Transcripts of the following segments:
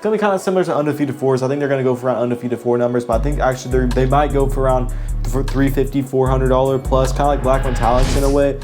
It's gonna be kind of similar to Undefeated 4s. I think they're gonna go for around Undefeated 4 numbers, but I think actually they might go for around $350, $400 plus, kind of like Black Metallics in a way.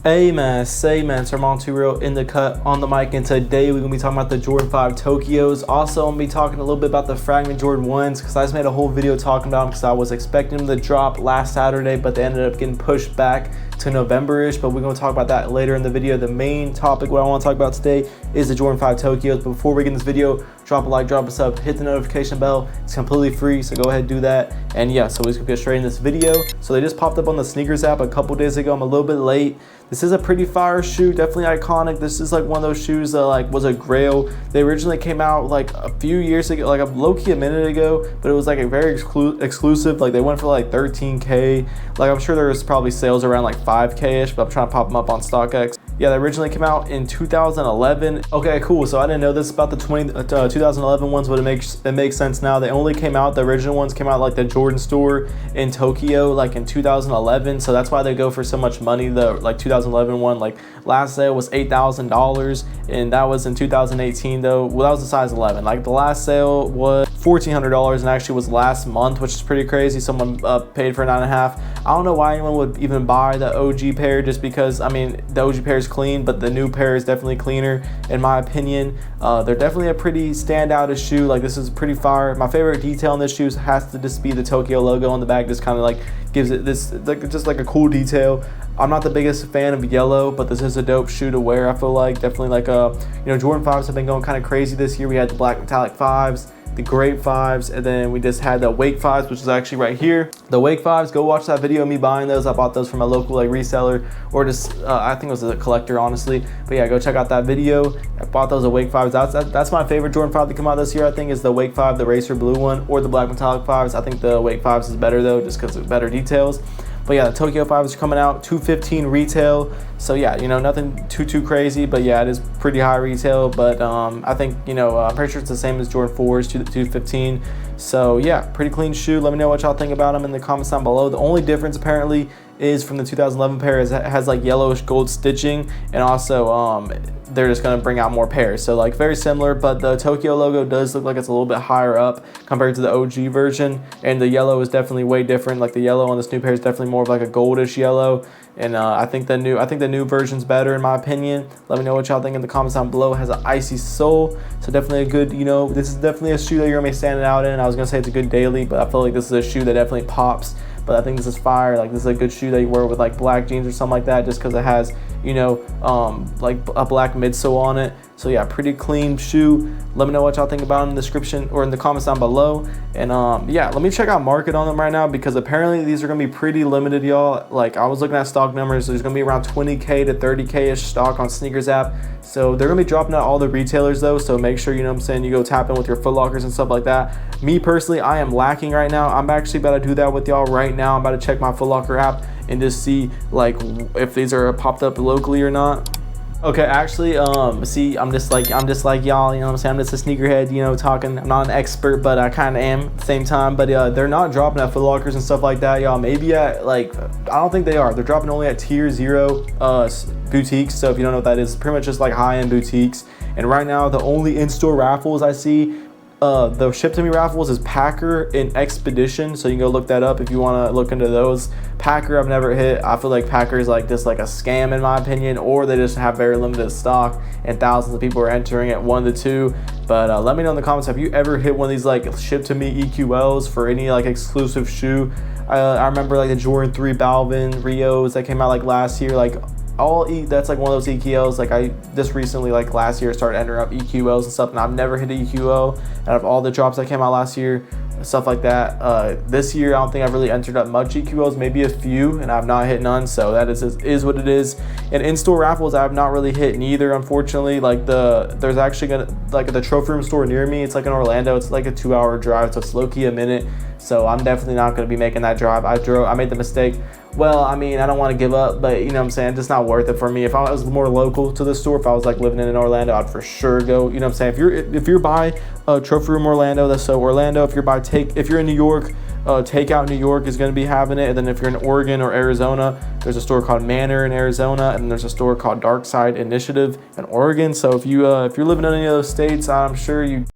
Hey man, Sermon 2 Real in the cut on the mic, and today we're gonna be talking about the Jordan 5 Tokyos. Also, I'm gonna be talking a little bit about the Fragment Jordan 1s because I just made a whole video talking about them because I was expecting them to drop last Saturday, but they ended up getting pushed back to November-ish, but we're gonna talk about that later in the video. The main topic, what I wanna talk about today, is the Jordan 5 Tokyos. But before we get in this video, drop a like, drop a sub, hit the notification bell. It's completely free, so go ahead and do that. And yeah, so we're just gonna get straight in this video. So they just popped up on the sneakers app a couple days ago. I'm a little bit late. This is a pretty fire shoe, definitely iconic. This is like one of those shoes that like was a grail. They originally came out like a few years ago, like a low-key a minute ago, but it was like a very exclusive. Like they went for like 13K. Like I'm sure there was probably sales around like 5K-ish, but I'm trying to pop them up on StockX. Yeah, they originally came out in 2011. Okay, cool. So I didn't know this about the 2011 ones, but it makes sense now. They only came out, the original ones came out like the Jordan store in Tokyo, like in 2011. So that's why they go for so much money. The like 2011 one, like last sale was $8,000, and that was in 2018 though. Well, that was a size 11. Like the last sale was $1,400 and actually was last month, which is pretty crazy. Someone paid for 9.5. I don't know why anyone would even buy the OG pair, just because, I mean, the OG pair is clean, but the new pair is definitely cleaner in my opinion. They're definitely a pretty standout shoe. Like this is pretty fire. My favorite detail in this shoe has to just be the Tokyo logo on the back. Just kind of like gives it this like just like a cool detail. I'm not the biggest fan of yellow, but this is a dope shoe to wear. I feel like definitely like you know, Jordan 5s have been going kind of crazy this year. We had the Black Metallic 5s, the Grape 5s, and then we just had the Wake 5s, which is actually right here. The Wake 5s, go watch that video of me buying those. I bought those from a local like reseller, or just I think it was a collector, honestly. But yeah, go check out that video. I bought those at Wake 5s. That's my favorite Jordan 5 to come out this year, I think, is the Wake 5, the Racer Blue one, or the Black Metallic 5s. I think the Wake 5s is better though, just because of better details. But yeah, the Tokyo 5s are coming out, $215 retail. So yeah, you know, nothing too crazy, but yeah, it is pretty high retail. But I think, you know, I'm pretty sure it's the same as Jordan 4s, $215. So yeah, pretty clean shoe. Let me know what y'all think about them in the comments down below. The only difference apparently is from the 2011 pair is it has like yellowish gold stitching, and also they're just gonna bring out more pairs. So like very similar, but the Tokyo logo does look like it's a little bit higher up compared to the OG version, and the yellow is definitely way different. Like the yellow on this new pair is definitely more of like a goldish yellow, and I think the new version's better in my opinion. Let me know what y'all think in the comments down below. It has an icy sole, so definitely a good, you know, this is definitely a shoe that you're gonna be standing out in. I was gonna say it's a good daily, but I feel like this is a shoe that definitely pops. But I think this is fire. Like this is a good shoe that you wear with like black jeans or something like that, just because it has, you know, like a black midsole on it. So yeah, pretty clean shoe. Let me know what y'all think about it in the description or in the comments down below. And yeah, let me check out market on them right now, because apparently these are gonna be pretty limited, y'all. Like I was looking at stock numbers, there's gonna be around 20K to 30K-ish stock on Sneakers app. So they're gonna be dropping out all the retailers though, so make sure, you know what I'm saying, you go tap in with your Foot Lockers and stuff like that. Me personally, I am lacking right now. I'm actually about to do that with y'all right now. I'm about to check my Foot Locker app and just see like if these are popped up locally or not. Okay, actually, see, I'm just like y'all, you know what I'm saying? I'm just a sneakerhead, you know, talking. I'm not an expert, but I kind of am at the same time. But they're not dropping at Foot Lockers and stuff like that, y'all. Maybe at like, I don't think they are. They're dropping only at Tier 0 boutiques. So if you don't know what that is, pretty much just like high-end boutiques. And right now, the only in-store raffles I see, the Ship to Me raffles is Packer and Expedition, so you can go look that up if you want to look into those. Packer I've never hit. I feel like Packer is like just like a scam in my opinion, or they just have very limited stock and thousands of people are entering it, one to two. But let me know in the comments, have you ever hit one of these like Ship to Me EQLs for any like exclusive shoe? I remember like the Jordan 3 Balvin Rios that came out like last year, like that's like one of those EQLs. Like I just recently, like last year, started entering up EQLs and stuff, and I've never hit an EQL out of all the drops that came out last year, stuff like that. This year I don't think I've really entered up much EQLs, maybe a few, and I've not hit none. So that is what it is. And in-store raffles I have not really hit neither, unfortunately. Like there's actually like the Trophy Room store near me, it's like in Orlando, it's like a 2-hour drive, so it's low-key a minute. So I'm definitely not going to be making that drive. I made the mistake. Well, I mean, I don't want to give up, but you know what I'm saying, it's just not worth it for me. If I was more local to the store, if I was like living in Orlando, I'd for sure go. You know what I'm saying? If you're by Trophy Room Orlando, that's so Orlando. If you're in New York, Takeout New York is going to be having it, and then if you're in Oregon or Arizona, there's a store called Manor in Arizona, and there's a store called Dark Side Initiative in Oregon. So if you're living in any of those states, I'm sure you.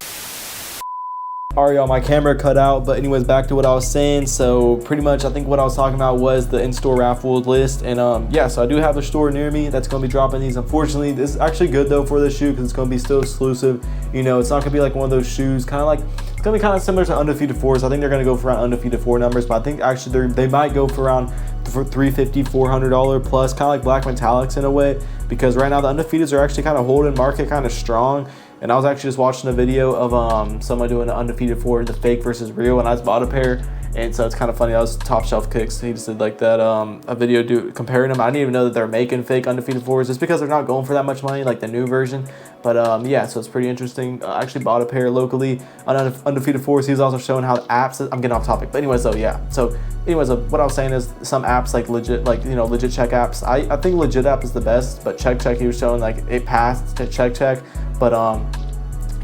All right, y'all, my camera cut out, but anyways, back to what I was saying. So pretty much, I think what I was talking about was the in-store raffle list, and yeah, so I do have a store near me that's going to be dropping these. Unfortunately, this is actually good though for this shoe because it's going to be still exclusive. You know, it's not going to be like one of those shoes, kind of like, it's going to be kind of similar to Undefeated 4s. I think they're going to go for around Undefeated 4 numbers, but I think actually they might go for around $350, $400 plus, kind of like Black Metallics in a way, because right now the Undefeateds are actually kind of holding market kind of strong. And I was actually just watching a video of someone doing an Undefeated 4, the fake versus real, and I just bought a pair. And so it's kind of funny. That was Top Shelf Kicks. He just did like that a video comparing them. I didn't even know that they're making fake Undefeated 4s just because they're not going for that much money like the new version. But yeah, so it's pretty interesting. I actually bought a pair locally on Undefeated 4s. He was also showing how apps, I'm getting off topic, but anyways, so yeah. So anyways, what I was saying is some apps like legit, like, you know, legit check apps. I think legit app is the best, but check he was showing like it passed to check, but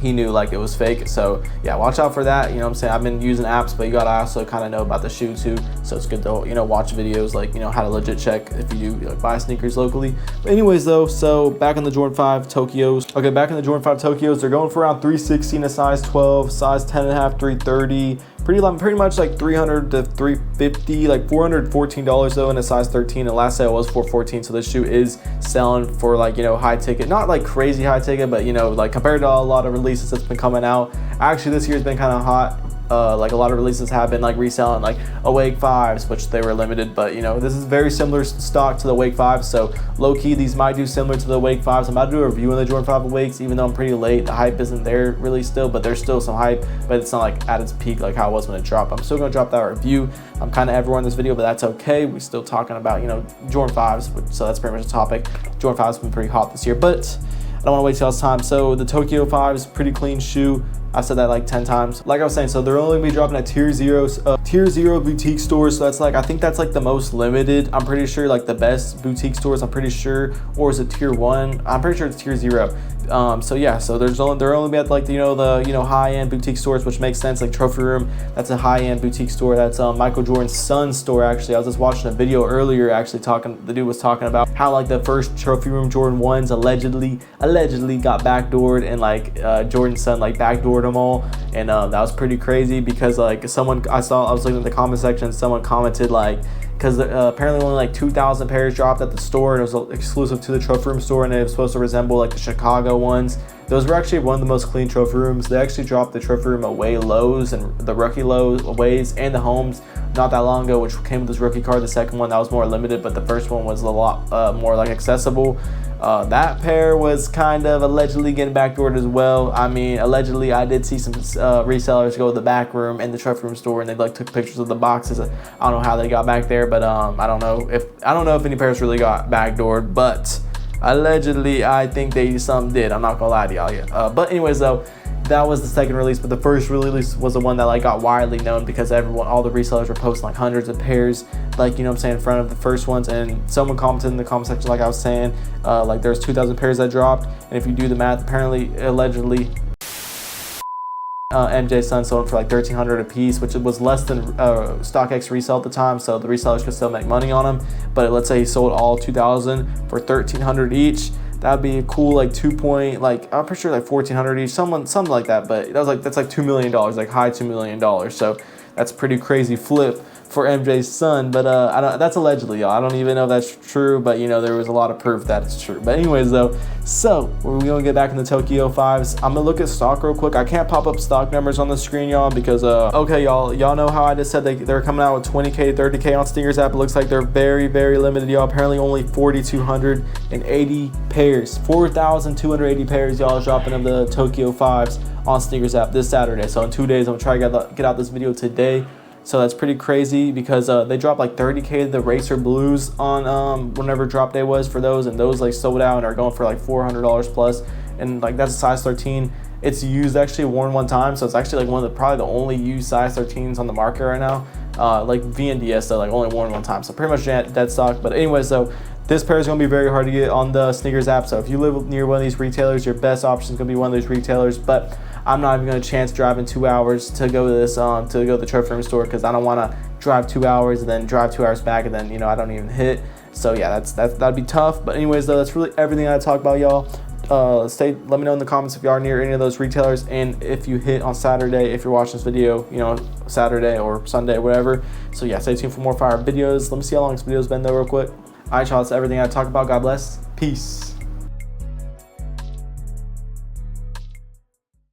he knew like it was fake. So yeah, watch out for that. You know what I'm saying? I've been using apps, but you gotta also kind of know about the shoe too. So it's good to, you know, watch videos like, you know, how to legit check if you do like buy sneakers locally. But anyways though, so back in the Jordan 5 Tokyos. Okay, back in the Jordan 5 Tokyos, they're going for around $360 in a size 12, size 10.5, $330. Pretty much like $300 to $350, like $414 though in a size 13. The last sale was $414, so this shoe is selling for like, you know, high ticket, not like crazy high ticket, but you know, like compared to a lot of releases that's been coming out. Actually, this year's been kind of hot. Like a lot of releases have been like reselling like Awake 5s, which they were limited, but you know, this is very similar stock to the Awake 5s, so low key these might do similar to the Awake 5s. I'm about to do a review on the Jordan 5 Awakes, even though I'm pretty late. The hype isn't there really still, but there's still some hype, but it's not like at its peak like how it was when it dropped. I'm still gonna drop that review. I'm kind of everywhere in this video, but that's okay. We're still talking about, you know, Jordan 5s, so that's pretty much the topic. Jordan 5's been pretty hot this year, but I don't want to waste y'all's time. So the Tokyo 5 is a pretty clean shoe. I've said that like 10 times. Like I was saying, so they're only gonna be dropping at tier 0 boutique stores. So that's like, I think that's like the most limited. I'm pretty sure like the best boutique stores, I'm pretty sure, or is it tier 1? I'm pretty sure it's tier 0. So yeah, so they're only at like, you know, the, you know, high-end boutique stores, which makes sense. Like Trophy Room, that's a high-end boutique store. That's Michael Jordan's son's store. Actually, I was just watching a video earlier, actually the dude was talking about how like the first Trophy Room Jordan 1s allegedly got backdoored, and like Jordan's son like backdoored them all, and that was pretty crazy because like I was looking at the comment section, someone commented like, because apparently only like 2,000 pairs dropped at the store, and it was exclusive to the Trophy Room store, and it was supposed to resemble like the Chicago ones. Those were actually one of the most clean Trophy Rooms. They actually dropped the Trophy Room Away lows and the rookie low aways and the homes not that long ago, which came with this rookie card. The second one that was more limited, but the first one was a lot more like accessible. That pair was kind of allegedly getting backdoored as well. I mean, allegedly, I did see some resellers go to the back room in the Trophy Room store, and they like took pictures of the boxes. I don't know how they got back there, but I don't know if any pairs really got backdoored, but allegedly, I think some did. I'm not gonna lie to y'all yet. But anyways, though, that was the second release, but the first release was the one that like got widely known because all the resellers were posting like hundreds of pairs, like, you know what I'm saying, in front of the first ones. And someone commented in the comment section, like I was saying, like there's 2,000 pairs that dropped, and if you do the math, apparently, allegedly, MJ's son sold for like $1,300 a piece, which was less than StockX resale at the time, so the resellers could still make money on them. But let's say he sold all 2,000 for $1,300 each. That'd be a cool like I'm pretty sure like $1,400 each, something like that. But that's like $2 million, like high $2 million. So that's a pretty crazy flip for MJ's son, but that's allegedly, y'all. I don't even know if that's true, but you know, there was a lot of proof that it's true. But anyways though, so we're gonna get back in the Tokyo 5s. I'm gonna look at stock real quick. I can't pop up stock numbers on the screen, y'all, because okay, y'all know how I just said they're coming out with 20K, 30K on Sneakers app. It looks like they're very, very limited, y'all. Apparently only 4,280 pairs, 4,280 pairs, y'all, is dropping of the Tokyo 5s on Sneakers app this Saturday. So in 2 days, I'm gonna try to get out this video today. So that's pretty crazy because they dropped like 30K the Racer Blues on whenever drop day was for those, and those like sold out and are going for like $400 plus, and like that's a size 13. It's used, actually worn one time, so it's actually like probably the only used size 13s on the market right now. Like VNDS though, like only worn one time, so pretty much dead stock. But anyways, so This pair is going to be very hard to get on the sneakers app. So if you live near one of these retailers, your best option is going to be one of those retailers. But I'm not even going to chance driving 2 hours to go to this to go to the Trophy Room store, because I don't want to drive 2 hours and then drive 2 hours back and then, you know, I don't even hit. So yeah, that'd be tough. But anyways, though, that's really everything I talk about, y'all. Let me know in the comments if you are near any of those retailers, and if you hit on Saturday, if you're watching this video, you know, Saturday or Sunday, whatever. So yeah, stay tuned for more fire videos. Let me see how long this video's been though, real quick. All right, y'all, that's everything I talked about. God bless. Peace.